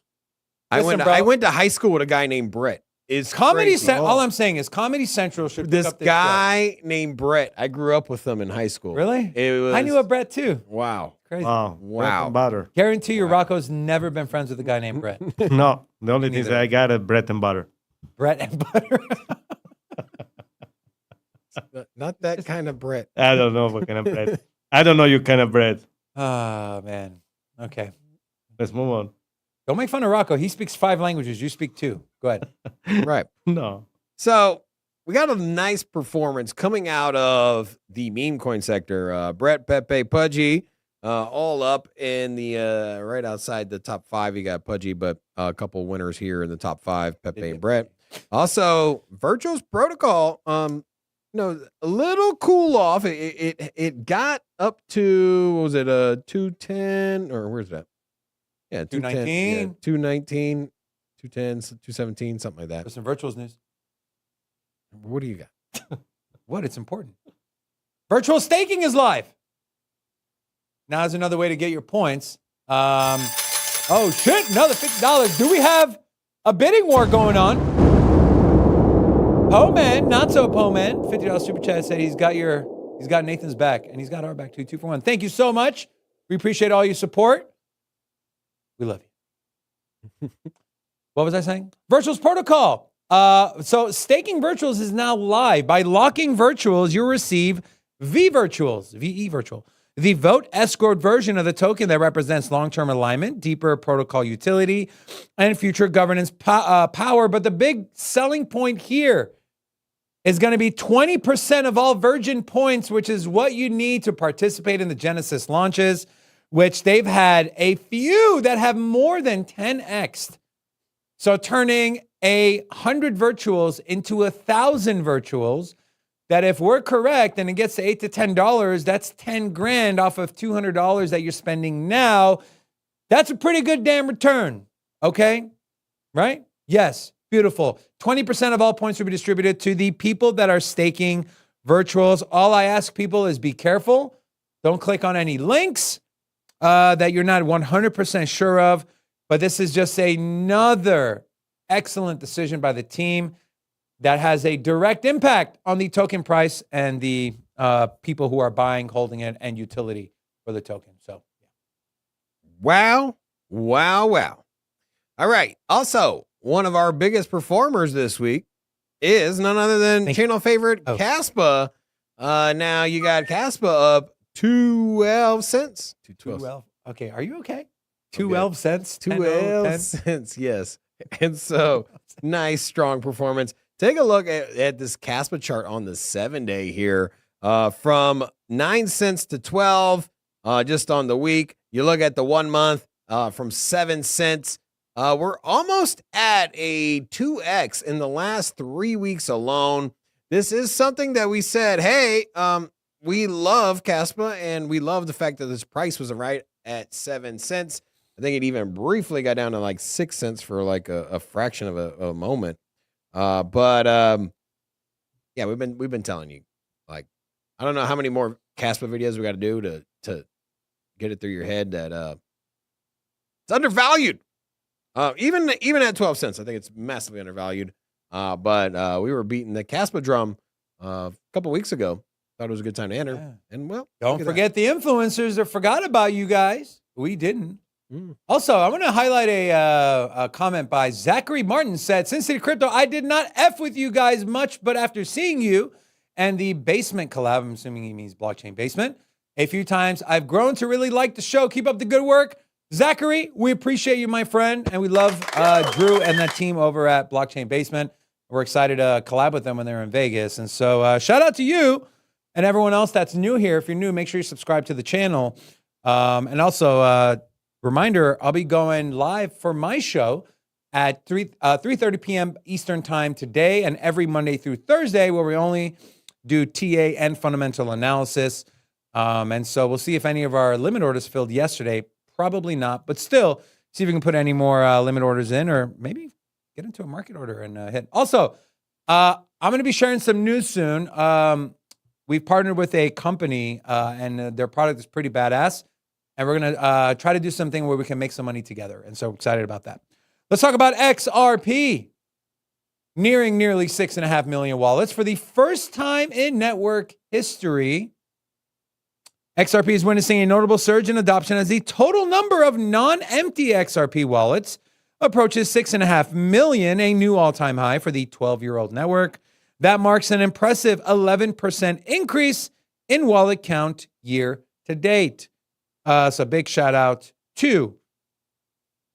S1: Listen,
S2: I went to high school with a guy named Brett. Is
S1: Comedy
S2: crazy.
S1: Central. All I'm saying is Comedy Central should pick
S2: This
S1: up
S2: guy named Brett. I grew up with him in high school.
S1: show. Really?
S2: It was,
S1: I knew a Brett too.
S2: Wow.
S1: Crazy.
S4: Wow.
S2: Wow.
S4: Bread and butter.
S1: Guarantee you,
S2: Wow.
S1: Rocco's never been friends with a guy named Brett.
S4: No, the only thing
S1: Neither.
S4: that I got is bread and butter.
S1: Brett and butter.
S2: Not that kind of Brett.
S4: I don't know what kind of bread. I don't know your kind of bread.
S1: Oh man. Okay.
S4: Let's move on.
S1: Don't make fun of Rocco. He speaks 5 languages. You speak 2. Go ahead.
S2: Right.
S4: No.
S2: So we got a nice performance coming out of the meme coin sector. Brett, Pepe, Pudgy, all up in the right outside the top 5. You got Pudgy, but a couple winners here in the top 5, Pepe and Brett. Also, Virtual's protocol, a little cool off. It got up to, what was it, 210, or where's that? Yeah,
S1: 219.
S2: Yeah, 219, 210, 217, something like that.
S1: There's some Virtuals news.
S2: What do you got?
S1: What? It's important. Virtual staking is live. Now is another way to get your points. Oh shit, another $50. Do we have a bidding war going on? Poman, not so Poman, $50 super chat said he's got Nathan's back, and he's got our back too. 2 for 1. Thank you so much. We appreciate all your support. We love you. What was I saying? Virtuals protocol. So staking Virtuals is now live. By locking Virtuals, you'll receive VE Virtual, the vote escrow version of the token that represents long-term alignment, deeper protocol utility, and future governance power. But the big selling point here is going to be 20% of all Virgin points, which is what you need to participate in the Genesis launches, which they've had a few that have more than 10x. So turning 100 Virtuals into 1,000 Virtuals, that if we're correct and it gets to $8 to $10, that's 10 grand off of $200 that you're spending now. That's a pretty good damn return. Okay? Right? Yes. Beautiful. 20% of all points will be distributed to the people that are staking Virtuals. All I ask people is be careful. Don't click on any links that you're not 100% sure of. But this is just another excellent decision by the team that has a direct impact on the token price and the people who are buying, holding it, and utility for the token. So,
S2: Wow. All right. Also, one of our biggest performers this week is none other than channel favorite Caspa. Now you got Caspa up 12 cents.
S1: 12. Okay. Are you okay? 12 cents.
S2: 12 cents. Yes. And so nice, strong performance. Take a look at this Caspa chart on the 7-day here, from 9 cents to 12, just on the week. You look at the 1 month, from 7 cents. We're almost at a 2x in the last 3 weeks alone. This is something that we said, hey, we love Caspa, and we love the fact that this price was right at 7 cents. I think it even briefly got down to like 6 cents for like a fraction of a moment. Yeah, we've been telling you, like, I don't know how many more Caspa videos we got to do to get it through your head that it's undervalued. Even at 12 cents, I think it's massively undervalued. But we were beating the Caspa drum a couple weeks ago. Thought it was a good time to enter. Yeah. And well,
S1: don't forget the influencers that forgot about you guys. We didn't. Also, I want to highlight a comment by Zachary Martin. Said, SINCITY Crypto, I did not F with you guys much, but after seeing you and the basement collab, I'm assuming he means blockchain basement, a few times, I've grown to really like the show. Keep up the good work. Zachary, we appreciate you, my friend, and we love Drew and the team over at Blockchain Basement. We're excited to collab with them when they're in Vegas. And so shout out to you and everyone else that's new here. If you're new, make sure you subscribe to the channel. And also, reminder, I'll be going live for my show at 3:30 p.m. Eastern time today and every Monday through Thursday, where we only do TA and fundamental analysis. And so we'll see if any of our limit orders filled yesterday. Probably not, but still, see if we can put any more limit orders in, or maybe get into a market order and hit. Also, I'm going to be sharing some news soon. We've partnered with a company, and their product is pretty badass. And we're going to try to do something where we can make some money together. And so excited about that. Let's talk about XRP. Nearing nearly 6.5 million wallets for the first time in network history. XRP is witnessing a notable surge in adoption as the total number of non-empty XRP wallets approaches 6.5 million, a new all-time high for the 12-year-old network. That marks an impressive 11% increase in wallet count year to date. So big shout out to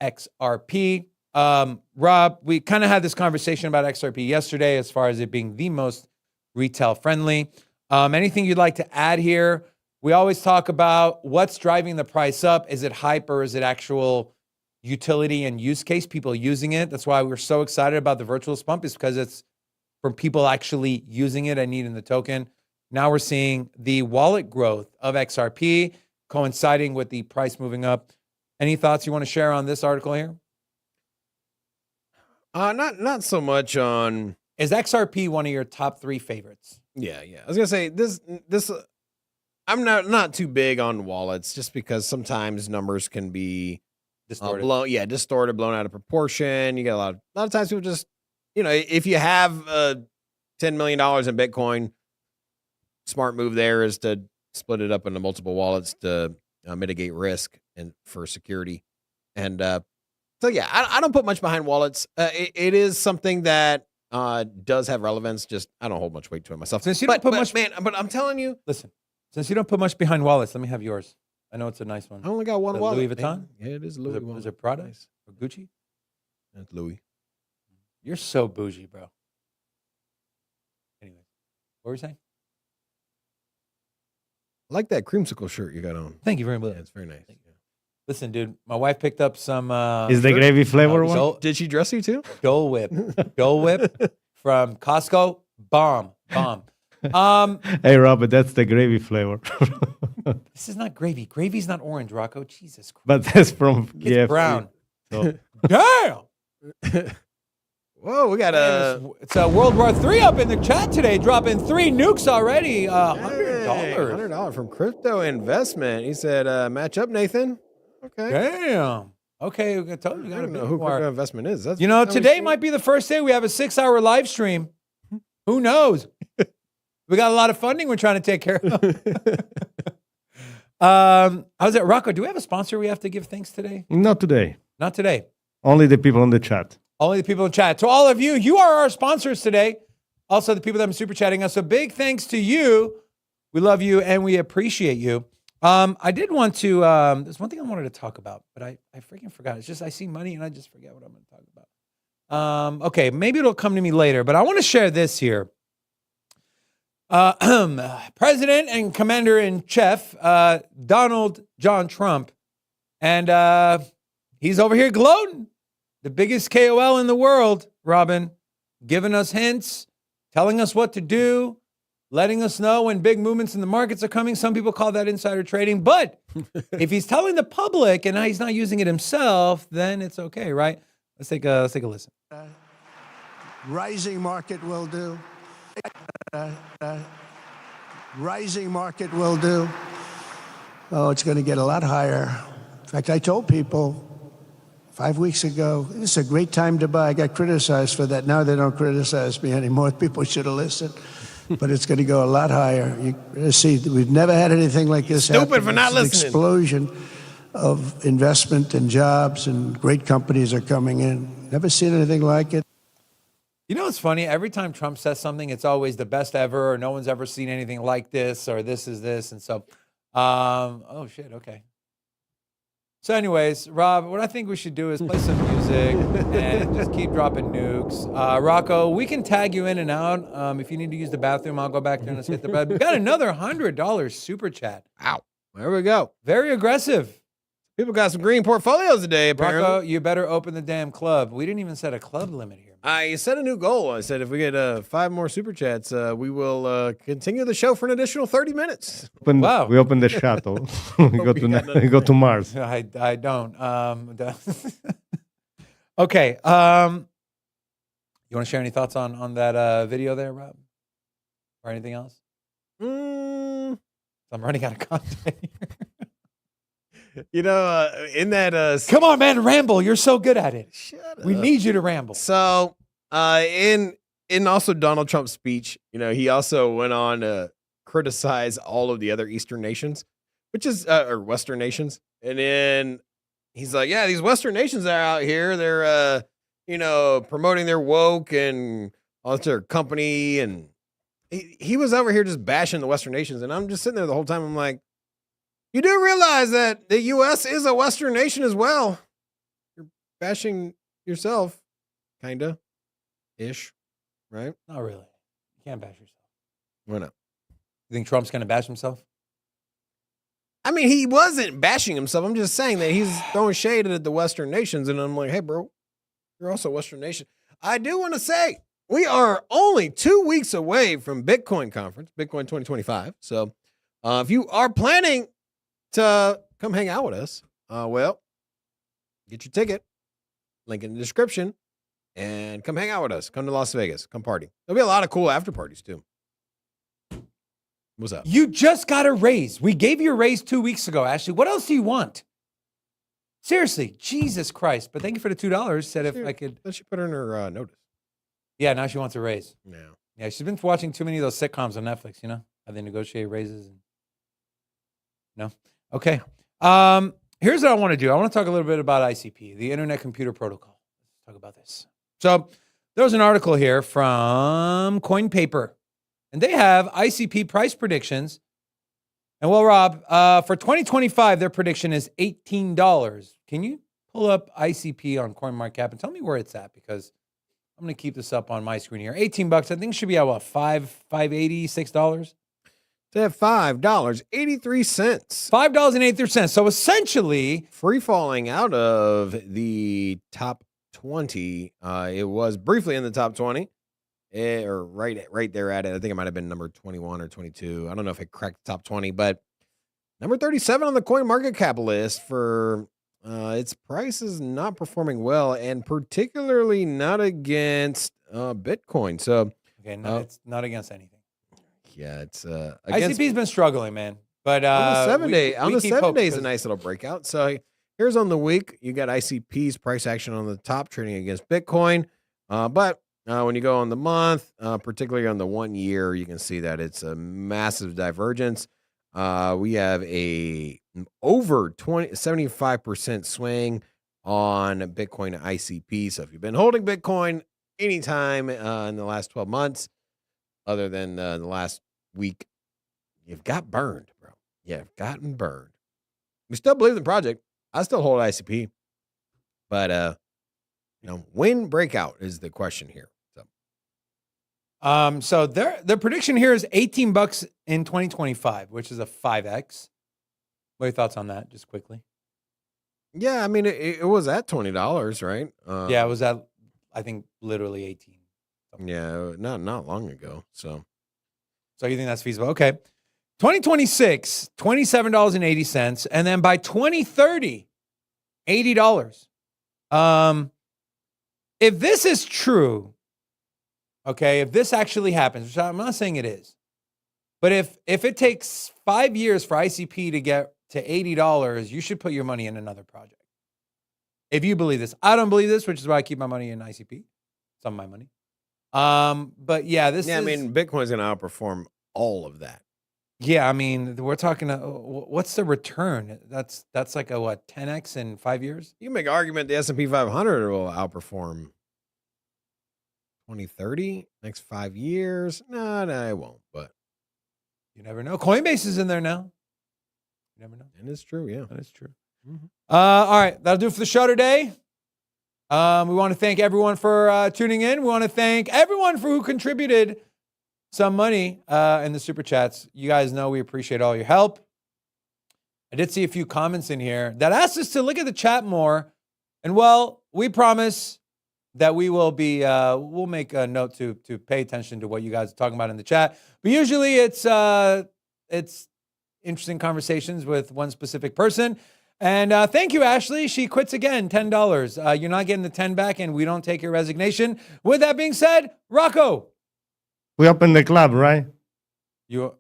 S1: XRP. Rob, we kind of had this conversation about XRP yesterday as far as it being the most retail friendly. Anything you'd like to add here? We always talk about what's driving the price up. Is it hype or is it actual, utility and use case, people using it. That's why we're so excited about the virtual pump, is because it's from people actually using it and needing the token. Now we're seeing the wallet growth of XRP coinciding with the price moving up. Any thoughts you want to share on this article here?
S2: Not so much on.
S1: Is XRP one of your top 3 favorites?
S2: Yeah. I was gonna say this. I'm not too big on wallets, just because sometimes numbers can be
S1: Distorted.
S2: distorted, blown out of proportion. You get a lot of times people just, if you have $10 million in Bitcoin, smart move there is to split it up into multiple wallets to mitigate risk and for security. And so yeah, I don't put much behind wallets. It is something that does have relevance. Just I don't hold much weight to it myself.
S1: Since you don't put much,
S2: but I'm telling you,
S1: listen. Since you don't put much behind wallets, let me have yours. I know it's a nice one.
S2: I only got one
S1: Is it
S2: wallet.
S1: Louis Vuitton?
S2: Yeah, it is Louis.
S1: Is it Prada
S2: Nice.
S1: or Gucci?
S2: That's Louis.
S1: You're so bougie, bro. Anyway, what were you saying?
S2: I like that creamsicle shirt you got on.
S1: Thank you very much.
S2: Yeah, it's very nice. Yeah.
S1: Listen, dude, my wife picked up some.
S4: Is the gravy flavor one?
S2: Did she dress you too?
S1: Dole Whip. Dole Whip from Costco. Bomb.
S4: Hey, Robert, that's the gravy flavor.
S1: This is not gravy. Gravy's not orange, Rocco. Jesus Christ.
S4: But that's from
S1: It's brown.
S4: So.
S1: Damn.
S2: Whoa, we got
S1: It's World War III up in the chat today, dropping 3 nukes already. $100.
S2: $100 from crypto investment. He said, "Match up, Nathan." Okay.
S1: Damn. Okay, I told you.
S2: I don't know who crypto investment is. That's
S1: Today might be the first day we have a 6-hour live stream. Who knows? We got a lot of funding we're trying to take care of. How's that, Rocco? Do we have a sponsor we have to give thanks today?
S4: Not today.
S1: Not today.
S4: Only the people on the chat.
S1: Only the people in chat. To all of you, you are our sponsors today. Also, the people that have been super chatting us. So big thanks to you. We love you and we appreciate you. I did want to, there's one thing I wanted to talk about, but I freaking forgot. It's just I see money and I just forget what I'm going to talk about. Okay, maybe it'll come to me later, but I want to share this here. President and Commander-in-Chief, Donald John Trump, and he's over here gloating. The biggest KOL in the world, Robin, giving us hints, telling us what to do, letting us know when big movements in the markets are coming. Some people call that insider trading, but if he's telling the public and he's not using it himself, then it's okay, right? Let's take a listen.
S5: Rising market will do. Rising market will do. Oh, it's going to get a lot higher. In fact, I told people 5 weeks ago, this is a great time to buy. I got criticized for that. Now they don't criticize me anymore. People should have listened. But it's going to go a lot higher. You see, we've never had anything like this happen.
S2: Stupid for not listening.
S5: It's an explosion of investment and jobs, and great companies are coming in. Never seen anything like it.
S1: You know what's funny? Every time Trump says something, it's always the best ever, or no one's ever seen anything like this, or this is this. And so, oh shit, okay. So anyways, Rob, what I think we should do is play some music and just keep dropping nukes. Rocco, we can tag you in and out. If you need to use the bathroom, I'll go back there and let's hit the bed. We got another $100 super chat.
S2: Ow. There we go.
S1: Very aggressive.
S2: People got some green portfolios today, apparently.
S1: Rocco, you better open the damn club. We didn't even set a club limit here.
S2: I set a new goal. I said if we get 5 more super chats, we will continue the show for an additional 30 minutes.
S1: Wow.
S4: We open the shuttle. we go to Mars.
S1: I don't. Okay. You want to share any thoughts on that video there, Rob? Or anything else? I'm running out of content here.
S2: You know, in that
S1: Come on, man, ramble. You're so good at it.
S2: Shut
S1: We
S2: up.
S1: need you to ramble.
S2: So, in also Donald Trump's speech, you know, he also went on to criticize all of the other Eastern nations, which is or Western nations, and then he's like, "Yeah, these Western nations are out here. They're you know, promoting their woke and all their company, and he was over here just bashing the Western nations." And I'm just sitting there the whole time. I'm like, you do realize that the U.S. is a Western nation as well. You're bashing yourself, kinda, ish, right?
S1: Not really. You can't bash yourself.
S2: Why not?
S1: You think Trump's going to bash himself?
S2: I mean, he wasn't bashing himself. I'm just saying that he's throwing shade at the Western nations. And I'm like, hey, bro, you're also a Western nation. I do want to say we are only 2 weeks away from Bitcoin conference, Bitcoin 2025. So if you are planning to come hang out with us, well, get your ticket, link in the description, and come hang out with us. Come to Las Vegas. Come party. There'll be a lot of cool after parties, too. What's up?
S1: You just got a raise. We gave you a raise 2 weeks ago, Ashley. What else do you want? Seriously, Jesus Christ. But thank you for the $2. Said if I could.
S2: Let's put her in her notice.
S1: Yeah, now she wants a raise.
S2: No.
S1: Yeah, she's been watching too many of those sitcoms on Netflix, you know? How they negotiate raises. No? Okay. Here's what I want to do. I want to talk a little bit about ICP, the Internet Computer Protocol. Let's talk about this. So there was an article here from CoinPaper. And they have ICP price predictions. And well, Rob, for 2025, their prediction is $18. Can you pull up ICP on CoinMarketCap and tell me where it's at? Because I'm going to keep this up on my screen here. $18. I think it should be at what, $5.80, $6?
S2: It's at $5.83.
S1: $5.83. So essentially,
S2: free falling out of the top 20. It was briefly in the top 20. Or right there at it. I think it might have been number 21 or 22. I don't know if it cracked the top 20, but number 37 on the CoinMarketCap list for its price is not performing well, and particularly not against Bitcoin. So
S1: okay, no, it's not against anything.
S2: Yeah, it's
S1: against, ICP's been struggling, man. But
S2: on the 7 day,
S1: on the
S2: 7 days, a nice little breakout. So here's on the week, you got ICP's price action on the top, trading against Bitcoin, but when you go on the month, particularly on the 1 year, you can see that it's a massive divergence. We have a over 75% swing on Bitcoin and ICP. So if you've been holding Bitcoin anytime in the last 12 months, other than the last week, you've got burned, bro. You've gotten burned. We still believe in the project. I still hold ICP, but when breakout is the question here.
S1: So their prediction here is $18 in 2025, which is a 5x. What are your thoughts on that, just quickly?
S2: Yeah, I mean, it was at $20, right?
S1: Yeah, it was at, I think, literally 18.
S2: Yeah, not long ago. So
S1: you think that's feasible? Okay. 2026, $27.80, and then by 2030, $80. If this is true. Okay, if this actually happens, which I'm not saying it is, but if it takes 5 years for ICP to get to $80, you should put your money in another project. If you believe this. I don't believe this, which is why I keep my money in ICP. Some of my money. But yeah, I
S2: mean, Bitcoin's going to outperform all of that.
S1: Yeah, I mean, we're talking, what's the return? That's like a, what, 10x in 5 years?
S2: You can make an argument the S&P 500 will outperform 2030, next 5 years. No, it won't, but
S1: you never know. Coinbase is in there now. You never know.
S2: And it's true, yeah.
S1: That is true. Mm-hmm. All right, that'll do it for the show today. We want to thank everyone for tuning in. We want to thank everyone who contributed some money in the super chats. You guys know we appreciate all your help. I did see a few comments in here that asked us to look at the chat more. And well, we promise that we will be, we'll make a note to pay attention to what you guys are talking about in the chat. But usually it's interesting conversations with one specific person. And thank you, Ashley. She quits again, $10. You're not getting the 10 back, and we don't take your resignation. With that being said, Rocco.
S4: We open the club, right?
S1: I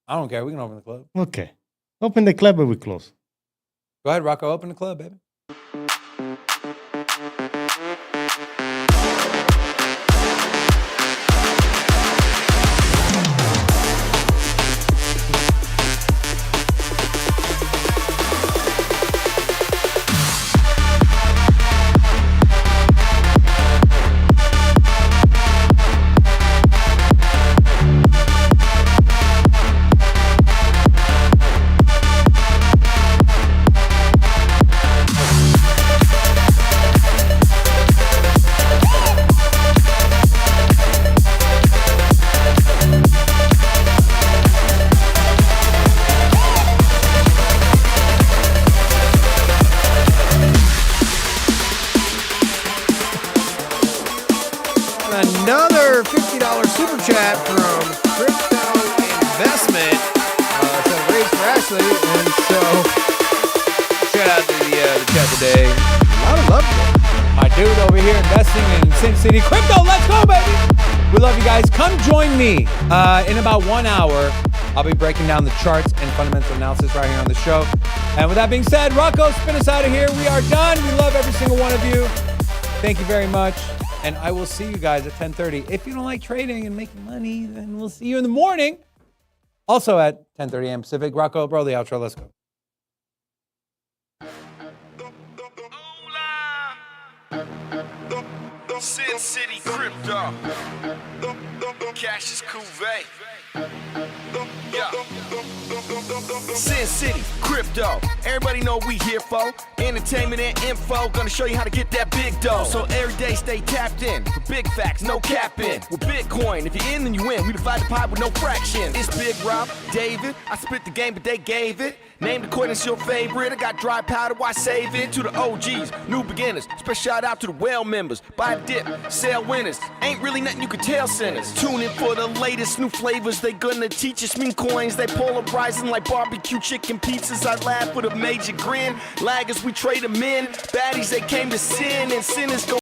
S1: don't care. We can open the club.
S4: Okay. Open the club or we close.
S1: Go ahead, Rocco. Open the club, baby.
S2: from Crypto Investment. So raise for Ashley, and so shout out to the chat today. A lot of love today.
S1: My dude over here investing in SINCITY crypto. Let's go, baby. We love you guys. Come join me in about 1 hour. I'll be breaking down the charts and fundamental analysis right here on the show. And with that being said, Rocco, spin us out of here. We are done. We love every single one of you. Thank you very much. And I will see you guys at 10:30. If you don't like trading and making money, then we'll see you in the morning. Also at 10:30 a.m. Pacific. Rocco, bro, the outro. Let's go.
S6: SINCITY crypto. Cash is cuvee. Yeah. SINCITY crypto. Everybody know we here for entertainment and info. Gonna show you how to get that big dough. So every day stay tapped in for big facts, no capping. With Bitcoin, if you're in, then you win. We divide the pie with no fraction. It's Big Rob, David. I spit the game, but they gave it. Name the coin is your favorite. I got dry powder, why save it? To the OGs, new beginners. Special shout out to the whale members. Buy the dip, sell winners. Ain't really nothing you can tell sinners. Tune in for the latest new flavors. They gonna teach us mean coins. They polarizing like barbecue chicken pizzas. I laugh with a major grin. Laggers, we trade them in. Baddies, they came to sin. And sinners go